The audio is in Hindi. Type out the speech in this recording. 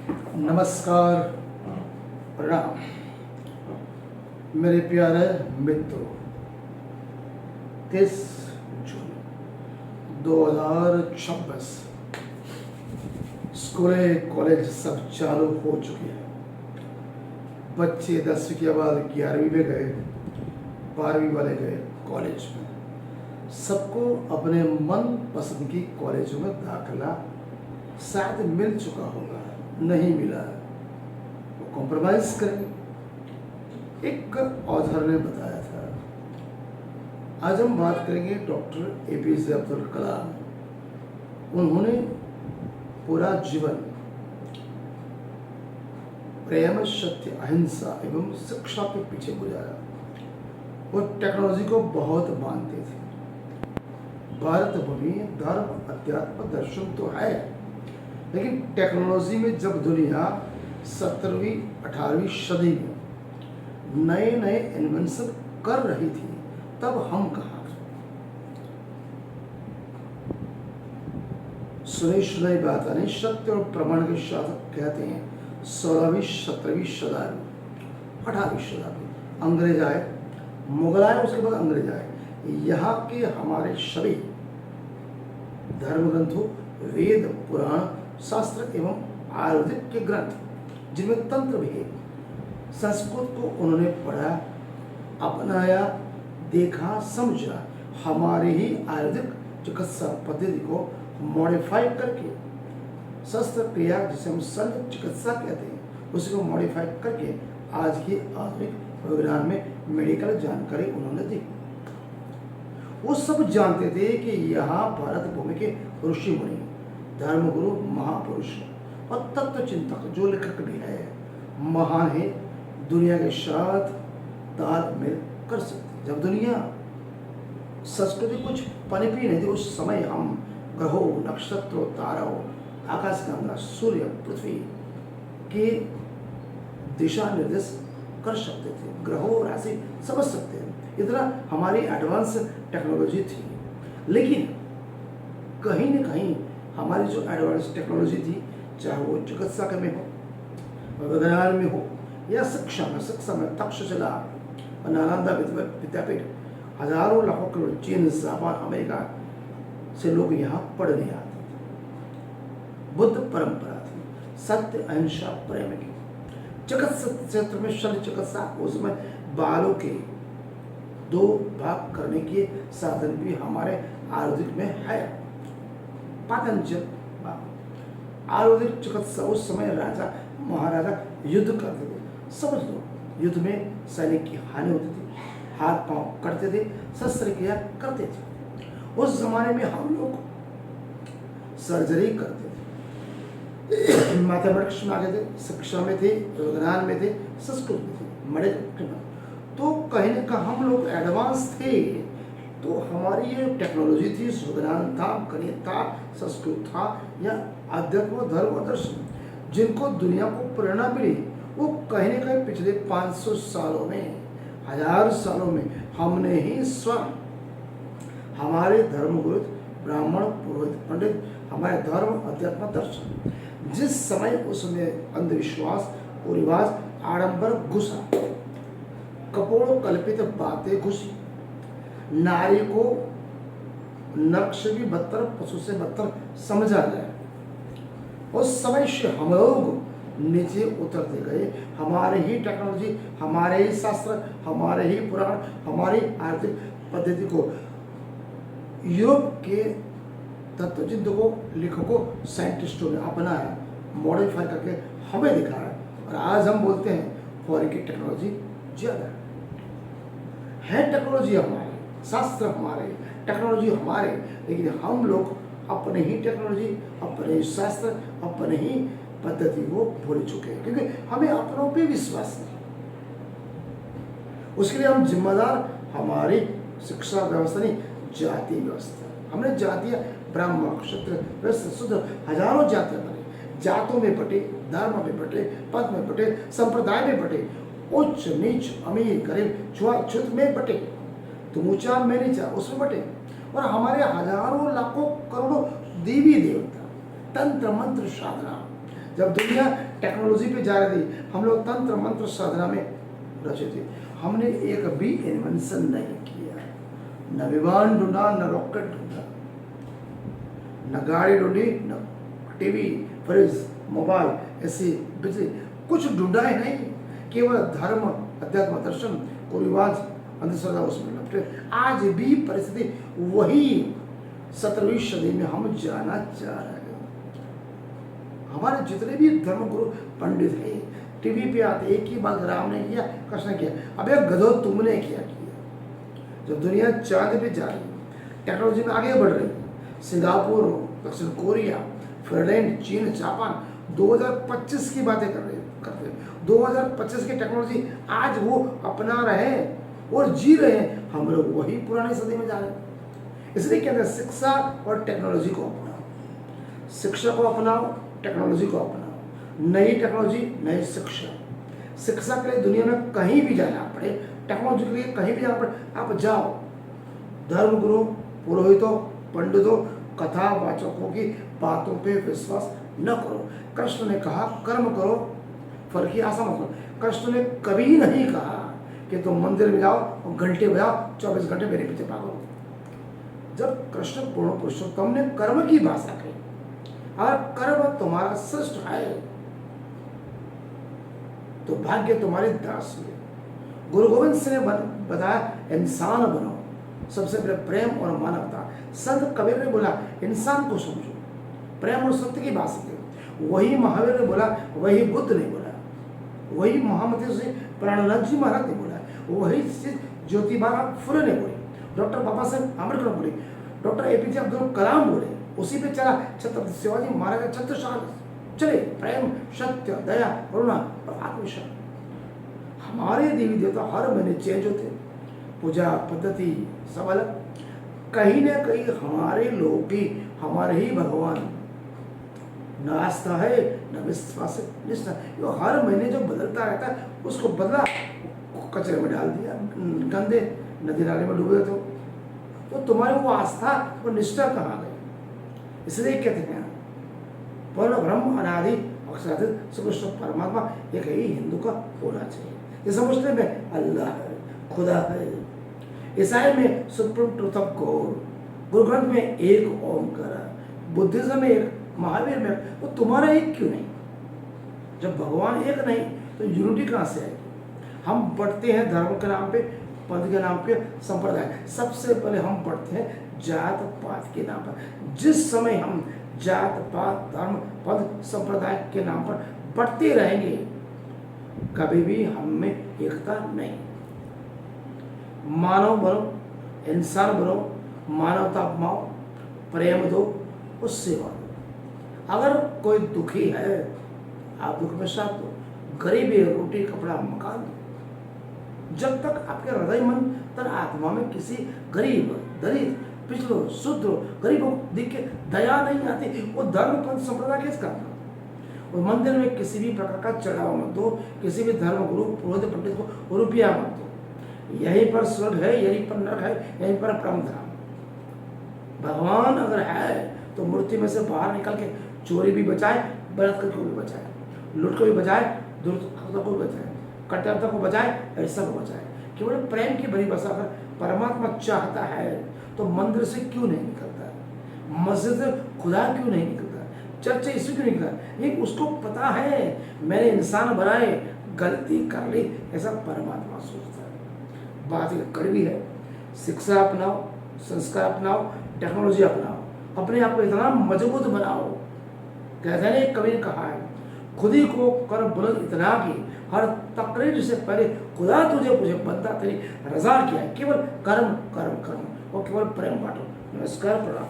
नमस्कार, प्रणाम मेरे प्यारे मित्रों। 30 जून 2026 स्कूलें कॉलेज सब चालू हो चुके हैं। बच्चे 10वीं के बाद 11वीं में गए, 12वीं वाले गए कॉलेज में। सबको अपने मन पसंद की कॉलेजों में दाखिला शायद मिल चुका होगा, नहीं मिला है वो कॉम्प्रोमाइज करेंगे। एक ऑथर ने बताया था। आज हम बात करेंगे डॉक्टर APJ अब्दुल कलाम। उन्होंने पूरा जीवन प्रेम, सत्य, अहिंसा एवं शिक्षा के पीछे गुजारा। वो टेक्नोलॉजी को बहुत मानते थे। भारत भूमि धर्म, अध्यात्म, दर्शन तो है, लेकिन टेक्नोलॉजी में जब दुनिया 17वीं 18वीं सदी में नए नए इन्वेंशन कर रही थी, तब हम कहाँ थे? सुनी बात नहीं, सत्य और प्रमाण के साथ कहते हैं 16वीं 17वीं शताब्दी, 18वीं शताब्दी अंग्रेज आए, मुगल आए, उसके बाद अंग्रेज आए। यहाँ के हमारे सभी धर्म ग्रंथों, वेद, पुराण, शास्त्र एवं आयुर्वेदिक के ग्रंथ, जिनमें तंत्र भी है, संस्कृत को उन्होंने पढ़ा, अपनाया, देखा, समझा। हमारे ही आयुर्वेदिक चिकित्सा पद्धति को मॉडिफाई करके, शस्त्र क्रिया जिसे हम शल्य चिकित्सा कहते हैं, उसी को मॉडिफाई करके आज की आधुनिक विज्ञान में मेडिकल जानकारी उन्होंने दी। वो सब जानते थे कि यहाँ भारत भूमि के ऋषि मुनि, धर्मगुरु, महापुरुष और तत्व चिंतक, जो लेखक भी है, महान है, दुनिया के साथ तालमेल कर सकते। जब दुनिया संस्कृति कुछ पनपी नहीं थी, उस समय हम ग्रहों, नक्षत्रों, तारों, आकाश गंगा, सूर्य, पृथ्वी के दिशा निर्देश कर सकते थे, ग्रहों राशि समझ सकते हैं। इतना हमारी एडवांस टेक्नोलॉजी थी। लेकिन कहीं न कहीं हमारी जो एडवांस टेक्नोलॉजी थी, चाहे वो चिकित्सा में हो, विज्ञान में हो, या शिक्षा में तक्षशिला और नालंदा विद्यापीठ, हजारों लाखों किलोमीटर चीन, जापान, अमेरिका से लोग यहाँ पढ़ने आते थे। बुद्ध परंपरा थी, सत्य, अहिंसा, प्रेम की। चिकित्सा क्षेत्र में शल्य चिकित्सा, उसमें बालों के 2 भाग करने के साधन भी हमारे आयुर्वेदिक में है। पातंजल आयुर्वेदिक चिकित्सा, उस समय राजा महाराजा युद्ध करते थे। समझ लो, युद्ध में सैनिक की हानि होती थी, हाथ पांव कटते थे, शस्त्र क्रिया करते थे। उस जमाने में हम लोग सर्जरी करते थे, मैथमेटिक्स में आगे थे, शिक्षा में थे, विज्ञान में थे, संस्कृत में थे, मेडिकल में। तो कहीं ना कहीं हम लोग एडवांस थे। तो हमारी ये टेक्नोलॉजी थी, विज्ञान था, गणित था, संस्कृत था, या अध्यात्म, धर्म और दर्शन, जिनको दुनिया को प्रेरणा मिली, वो कहीं ना कहीं पिछले 500 सालों में, 1000 सालों में हमने ही स्वयं, हमारे धर्मगुरु, ब्राह्मण, पुरोहित, पंडित, हमारे धर्म, अध्यात्म, दर्शन, जिस समय उसमें अंधविश्वास, कुरिवाज, आडंबर घुसा, कपोल कल्पित बातें घुसी, नारी को नरक से भी बदतर, पशु से बदतर समझा गया, उस समय से हम लोग नीचे उतरते गए। हमारे ही टेक्नोलॉजी, हमारे ही शास्त्र, हमारे ही पुराण, हमारी आर्थिक पद्धति को यूरोप के तत्वचिंतकों, लेखकों, साइंटिस्टों ने अपनाया, मॉडिफाई करके हमें दिखाया। और आज हम बोलते हैं फॉरेन की टेक्नोलॉजी ज़्यादा है। टेक्नोलॉजी हमारी, शास्त्र हमारे, टेक्नोलॉजी हमारे, लेकिन हम लोग अपने ही टेक्नोलॉजी, अपने ही शास्त्र, अपने ही पद्धति को भूल चुके हैं, क्योंकि हमें अपनों पे विश्वास नहीं। उसके लिए हम जिम्मेदार हमारी शिक्षा व्यवस्था नहीं, जाति व्यवस्था। हमने जातियाँ, ब्राह्मण, क्षत्रिय, वैश्य, शूद्र, हजारों जातियाँ बने, जातों में बटे, धर्म में बटे, पद में बटे, संप्रदाय में बटे, उच्च नीच, अमीर गरीब, छुआछूत में बटे, तुम ऊंचा मैं नीचा, उसमें बटे। और हमारे हजारों लाखों करोड़ों देवी देवता, तंत्र मंत्र साधना, जब दुनिया टेक्नोलॉजी पे जा रहे थे, हम लोग तंत्र मंत्र साधना में रचे थे। हमने एक भी इन्वेंशन नहीं किया, न विमान ढूंढा, न रॉकेट ढूंढा, न गाड़ी ढूंढी, न टीवी, फ्रिज, मोबाइल, ऐसी बिजली, कुछ ढूंढा ही नहीं। केवल धर्म, अध्यात्म, दर्शन, कुरिवाज, अंधश्रद्धा उसमें लपटे। आज भी परिस्थिति वही 17वीं सदी में हम जाना चाह रहे हैं। हमारे जितने भी धर्मगुरु पंडित हैं टीवी पे आते, एक ही बात राम ने किया, कृष्ण ने किया, अबे गधो तुमने क्या किया। जब दुनिया चांद पे जा रही है, टेक्नोलॉजी में आगे बढ़ रही है, सिंगापुर, दक्षिण कोरिया, फिनलैंड, चीन, जापान 2025 की बातें करते हैं। 2025 की टेक्नोलॉजी आज वो अपना रहे हैं और जी रहे हैं, हम लोग वही पुरानी सदी में जा रहे हैं। इसलिए कहते हैं शिक्षा और टेक्नोलॉजी को अपनाओ, शिक्षा को अपनाओ, टेक्नोलॉजी को अपनाओ। नई टेक्नोलॉजी, नई शिक्षा। शिक्षा के लिए दुनिया में कहीं भी जाना पड़े, टेक्नोलॉजी के लिए कहीं भी जाना पड़े, आप जाओ। धर्मगुरु, पुरोहितों, पंडितों, कथावाचकों की बातों पे विश्वास न करो। कृष्ण ने कहा कर्म करो, फल की आशा मत करो। कृष्ण ने कभी नहीं कहा कि तुम मंदिर में जाओ और घंटे बजाओ, 24 घंटे मेरे पीछे भागो। जब कृष्ण पूर्ण पुरुषोत्तम ने कर्म की भाषा कही, अगर कर्म तुम्हारा श्रेष्ठ है तो भाग्य तुम्हारे दास में। गुरु गोविंद सिंह ने बताया इंसान बनो, सबसे पहले प्रेम और मानवता। संत कबीर ने बोला इंसान को समझो, प्रेम और सत्य की बात सीखे। वही महावीर ने बोला, वही बुद्ध ने बोला, वही महामती से प्राणनाथ जी महाराज ने बोला, वही ज्योतिबा फुले ने बोली, डॉक्टर बाबा साहेब आम्बेडकर बोले, डॉक्टर एपीजे अब्दुल कलाम बोले। उसी पे चला छत्रपति शिवाजी महाराज का छत्रछाया चले, प्रेम, सत्य, दया, करुणा और आत्मविश्वास। हमारे देवी देवता हर महीने चेंज होते, पूजा पद्धति सब अलग। कहीं ना कहीं हमारे लोग की, हमारे ही भगवान न आस्था है न विश्वास है, निष्ठा। जो हर महीने जो बदलता रहता है उसको बदला, कचरे में डाल दिया, गंदे नदी नाले में डूबे तो तुम्हारी वो आस्था वो निष्ठा कहाँ गई। इसलिए कहते हैं पर ब्रह्म अनादि अक्षराधित श्रीकृष्ण परमात्मा एक ही हिंदू का होना चाहिए। जैसे मुस्लिम में अल्लाह है, खुदा है, ईसाई में supreme truth of God, Guru Granth में एक ओंकार, बुद्धिज्म में एक, महावीर में, तो तुम्हारा एक क्यों नहीं। जब भगवान एक नहीं तो यूनिटी कहाँ से आएगी। हम बढ़ते हैं धर्म के नाम पे, पंथ के नाम पे, संप्रदाय। सबसे पहले हम बढ़ते हैं जात पात के नाम पर। जिस समय हम जात पात, धर्म, पंथ, संप्रदाय के नाम पर बढ़ते रहेंगे, कभी भी हम में एकता नहीं। मानव बनो, इंसान बनो, मानवता अपनाओ, प्रेम दो और सेवा दो। अगर कोई दुखी है आप दुख में साथ दो, गरीब है रोटी कपड़ा मकान दो। जब तक आपके हृदय मन तन आत्मा में किसी गरीब, दलित, पिछड़ो, शुद्र, गरीबों देख के दया नहीं आती, वो धर्म पंथ संप्रदाय कैसे करना। और मंदिर में किसी भी प्रकार का चढ़ावा मत दो, किसी भी धर्म गुरु पुरोहित पंडित को रुपया मत दो। यहीं पर स्वर्ग है, यहीं पर नरक है, यहीं पर परम धाम। भगवान अगर है तो मूर्ति में से बाहर निकल के चोरी भी बचाए, बलात्कार को भी बचाए, लूट को भी बचाए, दुर्घटना को भी बचाए, कट्टरता को बचाए, ऐसा को बचाए। केवल प्रेम की भरी बसा कर परमात्मा चाहता है तो मंदिर से क्यों नहीं निकलता, मस्जिद से खुदा क्यों नहीं निकलता, चर्च से इससे क्यों निकलता। ये उसको पता है मैंने इंसान बनाए, गलती कर ली, ऐसा परमात्मा सोचता है। बात ये कड़वी है। शिक्षा अपनाओ, संस्कार अपनाओ, टेक्नोलॉजी अपनाओ, अपने आप को इतना मजबूत बनाओ। कहते हैं कवि ने कहा है, खुद ही को कर बुलंद इतना कि हर तकरीर से पहले खुदा तुझे पूछे बंदा तेरी रजा किया है। केवल कर्म कर्म कर्म और केवल प्रेम बांटो। नमस्कार, प्रणाम।